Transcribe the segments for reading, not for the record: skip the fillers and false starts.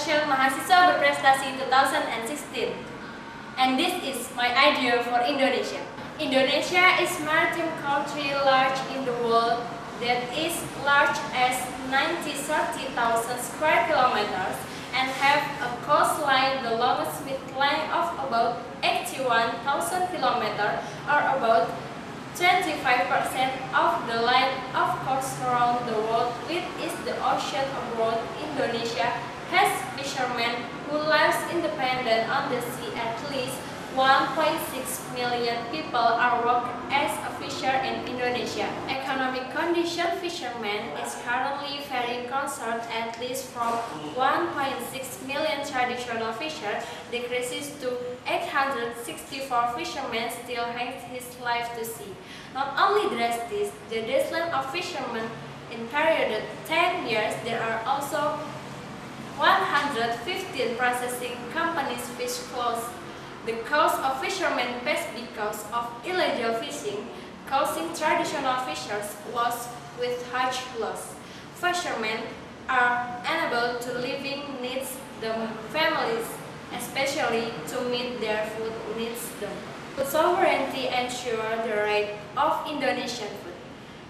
Social Mahasiswa Berprestasi 2016. And this is my idea for Indonesia. Indonesia is a maritime country large in the world that is large as 30,000 square kilometers and have a coastline the longest with length of about 81,000 kilometers or about 25% of the line of coast around the world, which is the ocean abroad. Indonesia has fishermen who live independent on the sea. At least 1.6 million people are working as a fisher in Indonesia. Economic condition fishermen is currently very concerned. At least from 1.6 million traditional fishers decreases to 864 fishermen still hangs his life to sea. Not only drastic, the decline of fishermen in period 10 years, there are also 115 processing companies fish close. The cost of fishermen pays because of illegal fishing, causing traditional fishers loss with huge loss. Fishermen are unable to living needs the families, especially to meet their food needs them. Food sovereignty ensures the right of Indonesian food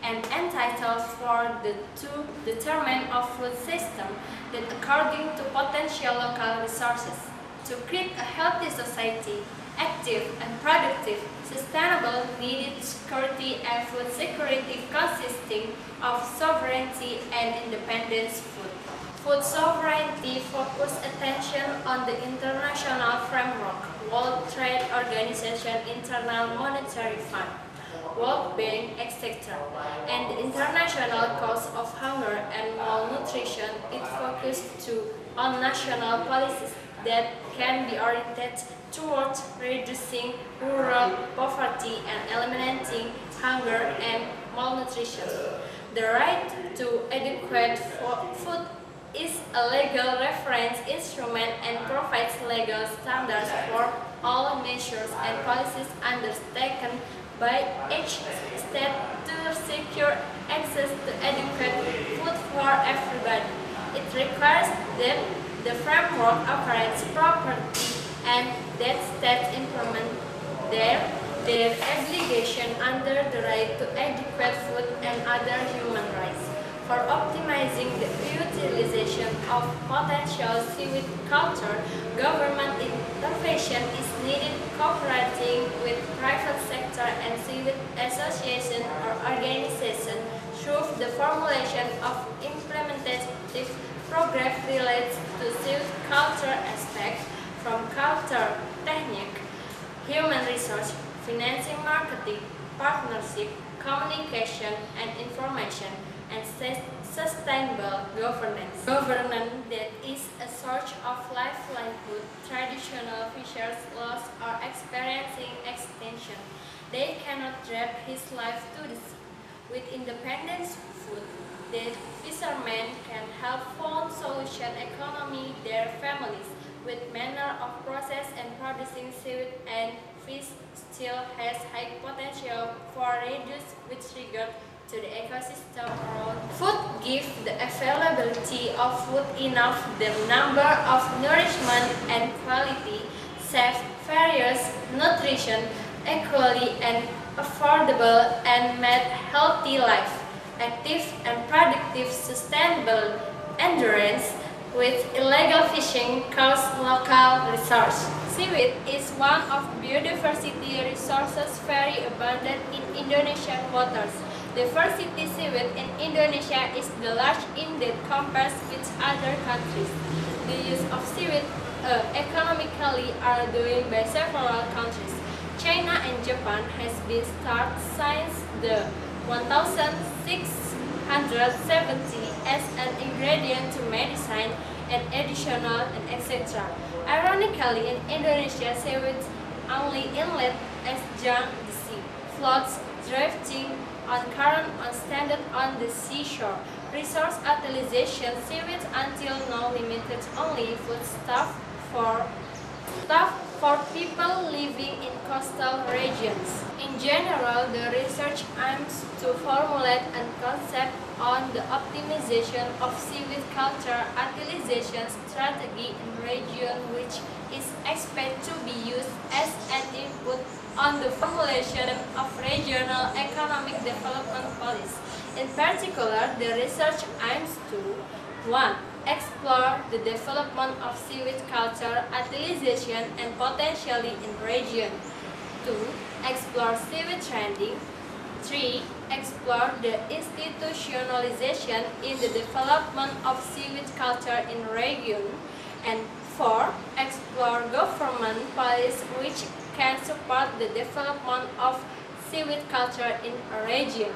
and entitled for the to determine a food system that according to potential local resources. To create a healthy society, active and productive, sustainable, needed security and food security consisting of sovereignty and independence food. Food sovereignty focuses attention on the international framework, World Trade Organization, International Monetary Fund, World Bank, etc., and the international cause of hunger and malnutrition. It focuses on national policies that can be oriented towards reducing rural poverty and eliminating hunger and malnutrition. The right to adequate food is a legal reference instrument and provides legal standards for all measures and policies undertaken by each state to secure access to adequate food for everybody. It requires that the framework operates properly and that states implement their obligation under the right to adequate food and other human rights. For optimizing the utilization of potential seaweed culture, government intervention is needed. Cooperating with private sector and seaweed association or organization through the formulation of implementative program relates to seaweed culture aspects from culture, technique, human resource, financing, marketing, partnership, communication and information, and sustainable governance. Governance that is a source of livelihood. Traditional fishers lost or experiencing extinction. They cannot drape his life to the sea. With independent food, the fishermen can help found solution economy their families. With manner of process and producing seaweed and fish still has high potential for reduce with regard to the ecosystem around. Food gives the availability of food enough, the number of nourishment and quality, safe, various nutrition, equally and affordable, and make healthy life, active and productive, sustainable endurance. With illegal fishing cause local resource. Seaweed is one of biodiversity resources very abundant in Indonesian waters. Diversity seaweed in Indonesia is the large in that compares with other countries. The use of seaweed economically are doing by several countries. China and Japan has been started since the 1670 as an ingredient to medicine and additional and etc. Ironically, in Indonesia, seaweed only inlet as young the sea, floats drifting on current on standard on the seashore. Resource utilization seaweed until now limited only foodstuff for people living in coastal regions. In general, the research aims to formulate a concept on the optimization of seaweed culture utilization strategy in region which is expected to be used as an input on the formulation of regional economic development policy. In particular, the research aims to 1. Explore the development of seaweed culture utilization and potentially in region. 2. Explore seaweed trending. 3. Explore the institutionalization in the development of seaweed culture in region. And 4. Explore government policies which can support the development of seaweed culture in a region.